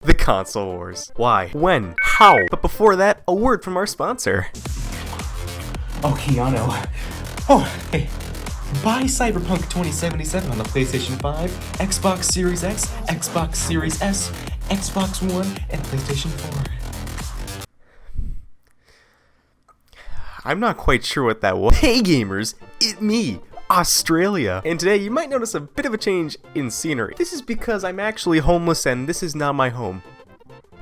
The Console Wars. Why? When? How? But before that, a word from our sponsor. Oh, Keanu. Oh, hey. Buy Cyberpunk 2077 on the PlayStation 5, Xbox Series X, Xbox Series S, Xbox One, and PlayStation 4. I'm not quite sure what that was. Hey gamers, it's me, Australia. And today you might notice a bit of a change in scenery. This is because I'm actually homeless and this is not my home.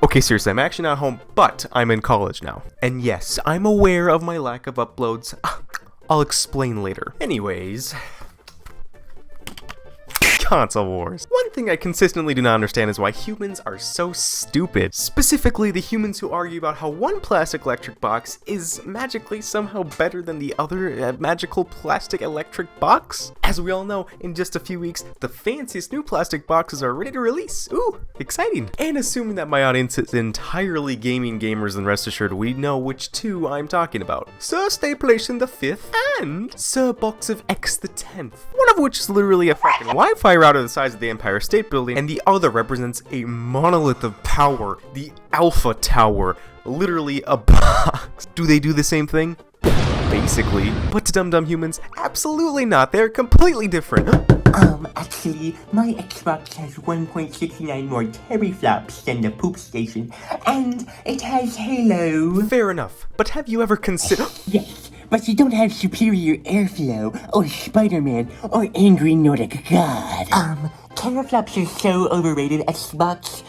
Okay, seriously, I'm actually not home, but I'm in college now. And yes, I'm aware of my lack of uploads. I'll explain later. Anyways, Console Wars. One thing I consistently do not understand is why humans are so stupid. Specifically, the humans who argue about how one plastic electric box is magically somehow better than the other magical plastic electric box. As we all know, in just a few weeks, the fanciest new plastic boxes are ready to release. Ooh, exciting. And assuming that my audience is entirely gaming gamers, then rest assured we know which two I'm talking about. Sir Stayplation the 5th and Sir Box of X the 10th. One of which is literally a fucking Wi-Fi router the size of the Empire State Building, and the other represents a monolith of power, the Alpha Tower, literally a box. Do they do the same thing? Basically. But to dumb humans, absolutely not. They're completely different. Actually, my Xbox has 1.69 more teraflops than the poop station, and it has Halo. Fair enough, but have you ever considered— Yes, but you don't have superior airflow, or Spider-Man, or Angry Nordic God. Teraflops are so overrated, Xbox.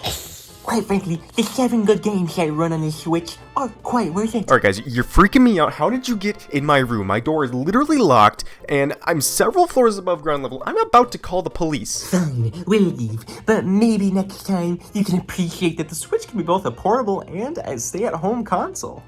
Quite frankly, the 7 good games I run on the Switch are quite worth it. Alright guys, you're freaking me out. How did you get in my room? My door is literally locked, and I'm several floors above ground level. I'm about to call the police. Fine, we'll leave, but maybe next time you can appreciate that the Switch can be both a portable and a stay-at-home console.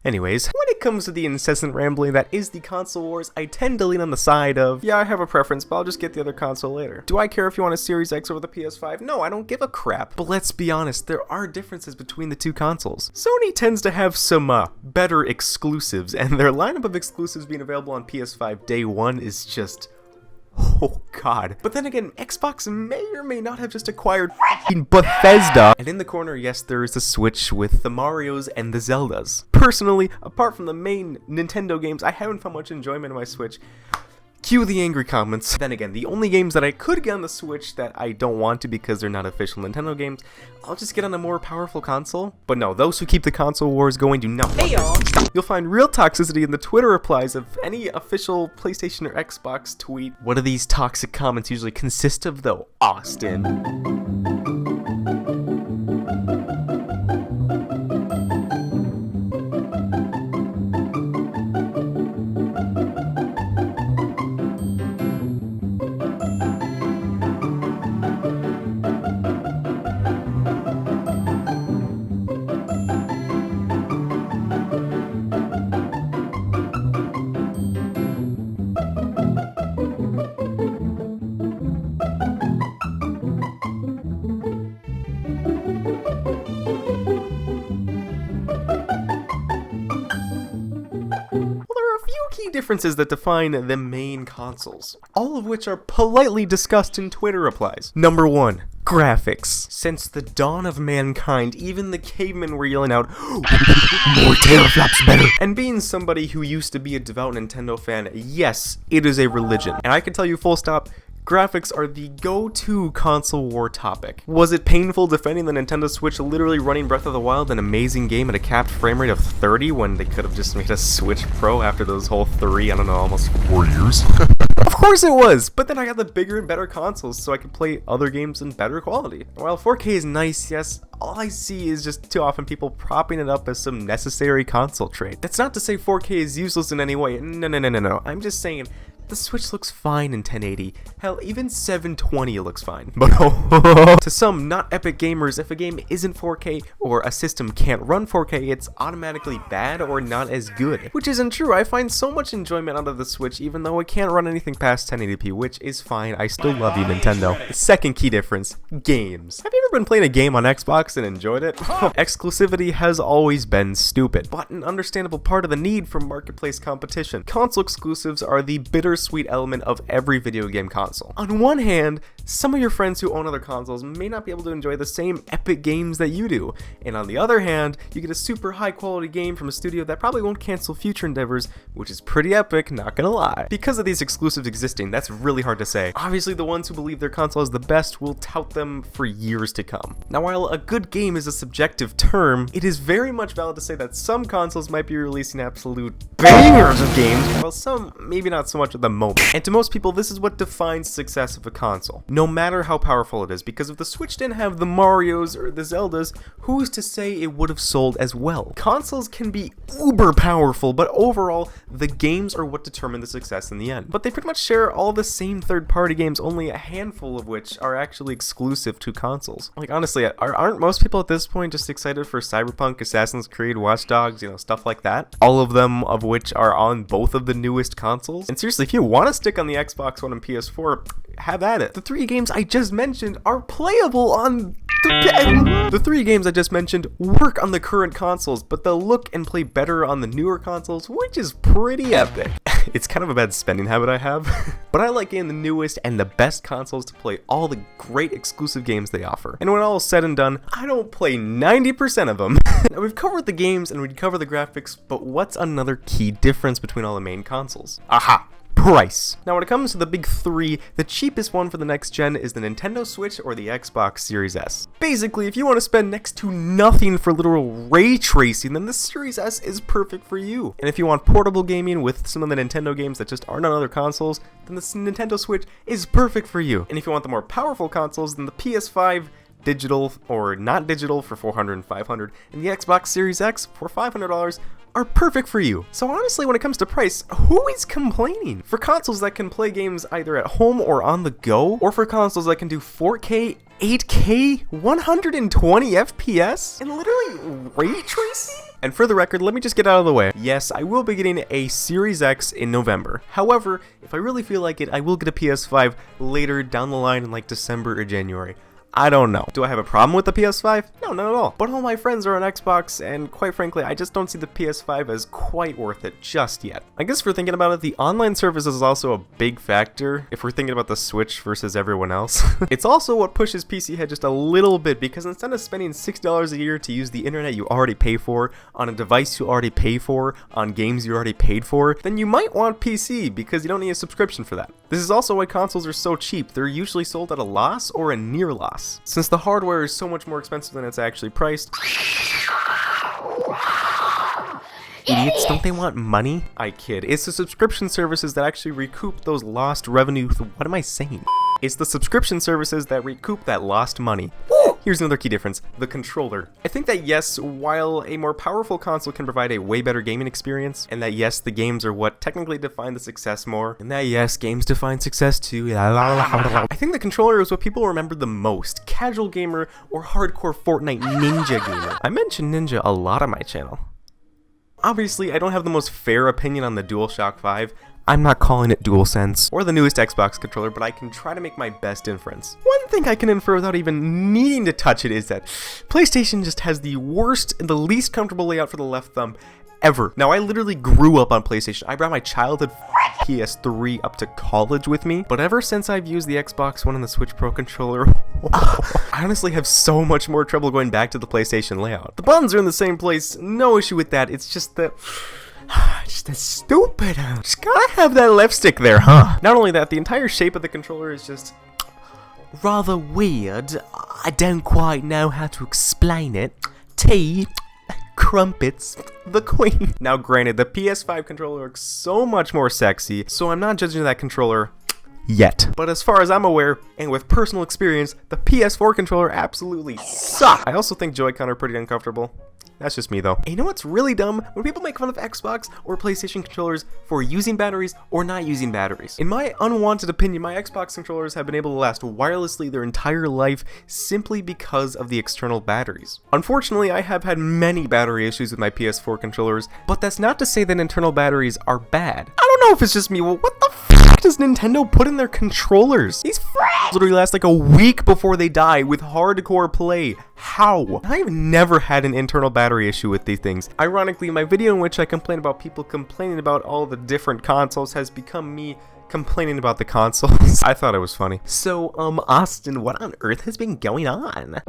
Anyways, when it comes to the incessant rambling that is the Console Wars, I tend to lean on the side of, yeah, I have a preference, but I'll just get the other console later. Do I care if you want a Series X over the PS5? No, I don't give a crap. But let's be honest, there are differences between the two consoles. Sony tends to have some better exclusives, and their lineup of exclusives being available on PS5 day one is just— oh god. But then again, Xbox may or may not have just acquired f***ing Bethesda. And in the corner, yes, there is the Switch with the Marios and the Zeldas. Personally, apart from the main Nintendo games, I haven't found much enjoyment in my Switch. Cue the angry comments. Then again, the only games that I could get on the Switch that I don't want to because they're not official Nintendo games, I'll just get on a more powerful console. But no, those who keep the Console Wars going do not want this. You'll find real toxicity in the Twitter replies of any official PlayStation or Xbox tweet. What do these toxic comments usually consist of though, Austin? Differences that define the main consoles, all of which are politely discussed in Twitter replies. Number 1. Graphics. Since the dawn of mankind, even the cavemen were yelling out, more teraflops better. And being somebody who used to be a devout Nintendo fan, yes, it is a religion. And I can tell you full stop, graphics are the go-to console war topic. Was it painful defending the Nintendo Switch literally running Breath of the Wild, an amazing game at a capped frame rate of 30 when they could have just made a Switch Pro after those whole almost 4 years? Of course it was, but then I got the bigger and better consoles so I could play other games in better quality. While 4K is nice, yes, all I see is just too often people propping it up as some necessary console trait. That's not to say 4K is useless in any way. No. I'm just saying the Switch looks fine in 1080. Hell, even 720 looks fine. But to some not epic gamers, if a game isn't 4K or a system can't run 4K, it's automatically bad or not as good. Which isn't true. I find so much enjoyment out of the Switch even though it can't run anything past 1080p, which is fine. I still love you, Nintendo. The second key difference, games. Have you ever been playing a game on Xbox and enjoyed it? Exclusivity has always been stupid, but an understandable part of the need for marketplace competition. Console exclusives are the bitter bittersweet element of every video game console. On one hand, some of your friends who own other consoles may not be able to enjoy the same epic games that you do, and on the other hand, you get a super high quality game from a studio that probably won't cancel future endeavors, which is pretty epic, not gonna lie. Because of these exclusives existing, that's really hard to say. Obviously, the ones who believe their console is the best will tout them for years to come. Now, while a good game is a subjective term, it is very much valid to say that some consoles might be releasing absolute bangers of games, while some maybe not so much at the moment. And to most people, this is what defines success of a console, no matter how powerful it is, because if the Switch didn't have the Marios or the Zeldas, who's to say it would have sold as well? Consoles can be uber powerful, but overall, the games are what determine the success in the end. But they pretty much share all the same third-party games, only a handful of which are actually exclusive to consoles. Like, honestly, aren't most people at this point just excited for Cyberpunk, Assassin's Creed, Watch Dogs, you know, stuff like that? All of them of which are on both of the newest consoles? And seriously, if you want to stick on the Xbox One and PS4, have at it. The three games I just mentioned are playable on the three games I just mentioned work on the current consoles, but they'll look and play better on the newer consoles, which is pretty epic. It's kind of a bad spending habit I have, but I like getting the newest and the best consoles to play all the great exclusive games they offer. And when all is said and done, I don't play 90% of them. Now, we've covered the games and we'd cover the graphics, but what's another key difference between all the main consoles? Aha! Price. Now, when it comes to the big three, the cheapest one for the next gen is the Nintendo Switch or the Xbox Series S. Basically, if you want to spend next to nothing for literal ray tracing, then the Series S is perfect for you. And if you want portable gaming with some of the Nintendo games that just aren't on other consoles, then the Nintendo Switch is perfect for you. And if you want the more powerful consoles, then the PS5 digital or not digital for $400 and $500, and the Xbox Series X for $500 are perfect for you. So honestly, when it comes to price, who is complaining? For consoles that can play games either at home or on the go, or for consoles that can do 4K, 8K, 120 FPS, and literally ray tracing? And for the record, let me just get out of the way. Yes, I will be getting a Series X in November. However, if I really feel like it, I will get a PS5 later down the line in like December or January. I don't know. Do I have a problem with the PS5? No, not at all. But all my friends are on Xbox, and quite frankly, I just don't see the PS5 as quite worth it just yet. I guess if we're thinking about it, the online service is also a big factor if we're thinking about the Switch versus everyone else. It's also what pushes PC head just a little bit, because instead of spending $6 a year to use the internet you already pay for, on a device you already pay for, on games you already paid for, then you might want PC because you don't need a subscription for that. This is also why consoles are so cheap. They're usually sold at a loss or a near loss, since the hardware is so much more expensive than it's actually priced. Idiots, don't they want money? I kid. It's the subscription services that actually recoup those lost revenue. What am I saying? It's the subscription services that recoup that lost money. Here's another key difference, the controller. I think that yes, while a more powerful console can provide a way better gaming experience, and that yes, the games are what technically define the success more, and that yes, games define success too, I think the controller is what people remember the most, casual gamer or hardcore Fortnite ninja gamer. I mention ninja a lot on my channel. Obviously, I don't have the most fair opinion on the DualShock 5. I'm not calling it DualSense or the newest Xbox controller, but I can try to make my best inference. One thing I can infer without even needing to touch it is that PlayStation just has the worst and the least comfortable layout for the left thumb ever. Now, I literally grew up on PlayStation. I brought my childhood PS3 up to college with me, but ever since I've used the Xbox One and the Switch Pro controller, I honestly have so much more trouble going back to the PlayStation layout. The buttons are in the same place, no issue with that, it's just that... just that stupid. Just gotta have that left stick there, huh? Not only that, the entire shape of the controller is just rather weird. I don't quite know how to explain it. Tea, crumpets, the queen. Now granted, the PS5 controller looks so much more sexy, so I'm not judging that controller yet. But as far as I'm aware, and with personal experience, the PS4 controller absolutely sucks. I also think Joy-Con are pretty uncomfortable. That's just me though. And you know what's really dumb? When people make fun of Xbox or PlayStation controllers for using batteries or not using batteries. In my unwanted opinion, my Xbox controllers have been able to last wirelessly their entire life simply because of the external batteries. Unfortunately, I have had many battery issues with my PS4 controllers, but that's not to say that internal batteries are bad. I don't know if it's just me. Well, what the f does Nintendo put in their controllers? These literally last like a week before they die with hardcore play. How? I've never had an internal battery issue with these things. Ironically, my video in which I complain about people complaining about all the different consoles has become me complaining about the consoles. I thought it was funny. So, Austin, what on earth has been going on?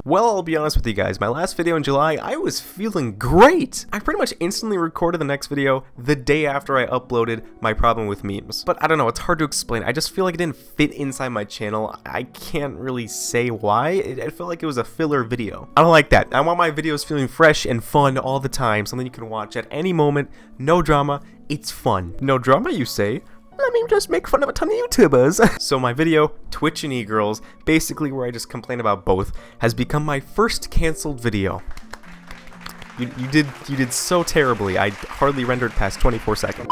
Well, I'll be honest with you guys, my last video in July, I was feeling great! I pretty much instantly recorded the next video the day after I uploaded my problem with memes. But I don't know, it's hard to explain. I just feel like it didn't fit inside my channel. I can't really say why. It felt like it was a filler video. I don't like that. I want my videos feeling fresh and fun all the time, something you can watch at any moment, no drama, it's fun. No drama, you say? Let me just make fun of a ton of YouTubers. So my video, Twitch and E-Girls, basically where I just complain about both, has become my first canceled video. You did so terribly, I hardly rendered past 24 seconds.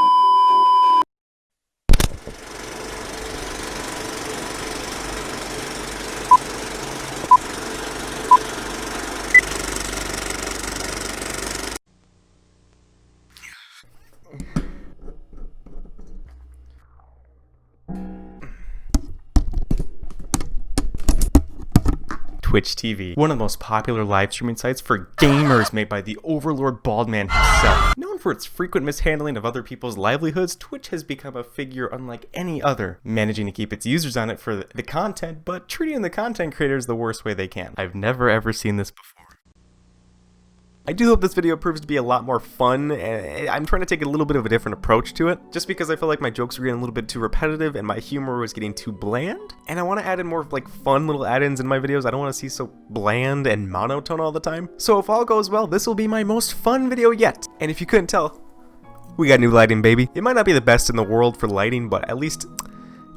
Twitch TV, one of the most popular live streaming sites for gamers made by the overlord Baldman himself. Known for its frequent mishandling of other people's livelihoods, Twitch has become a figure unlike any other, managing to keep its users on it for the content, but treating the content creators the worst way they can. I've never ever seen this before. I do hope this video proves to be a lot more fun, and I'm trying to take a little bit of a different approach to it, just because I feel like my jokes were getting a little bit too repetitive and my humor was getting too bland, and I want to add in more like fun little add-ins in my videos. I don't want to see so bland and monotone all the time. So if all goes well, this will be my most fun video yet, and if you couldn't tell, we got new lighting, baby. It might not be the best in the world for lighting, but at least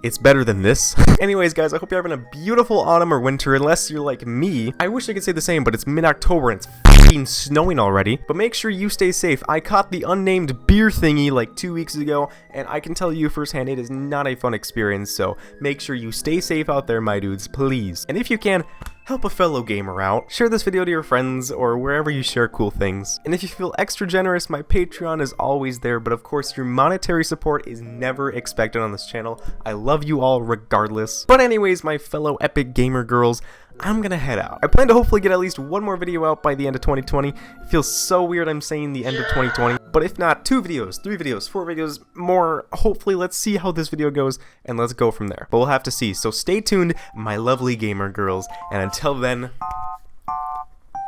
it's better than this. Anyways, guys, I hope you're having a beautiful autumn or winter, unless you're like me. I wish I could say the same, but it's mid-October and it's f***ing snowing already. But make sure you stay safe. I caught the unnamed beer thingy like 2 weeks ago, and I can tell you firsthand it is not a fun experience, so make sure you stay safe out there, my dudes, please. And if you can, help a fellow gamer out. Share this video to your friends or wherever you share cool things. And if you feel extra generous, my Patreon is always there, but of course your monetary support is never expected on this channel. I love you all regardless. But anyways, my fellow epic gamer girls, I'm gonna head out. I plan to hopefully get at least one more video out by the end of 2020. It feels so weird I'm saying the end of 2020. But if not, 2 videos, 3 videos, 4 videos, more. Hopefully, let's see how this video goes, and let's go from there. But we'll have to see. So stay tuned, my lovely gamer girls. And until then,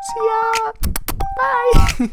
see ya! Bye!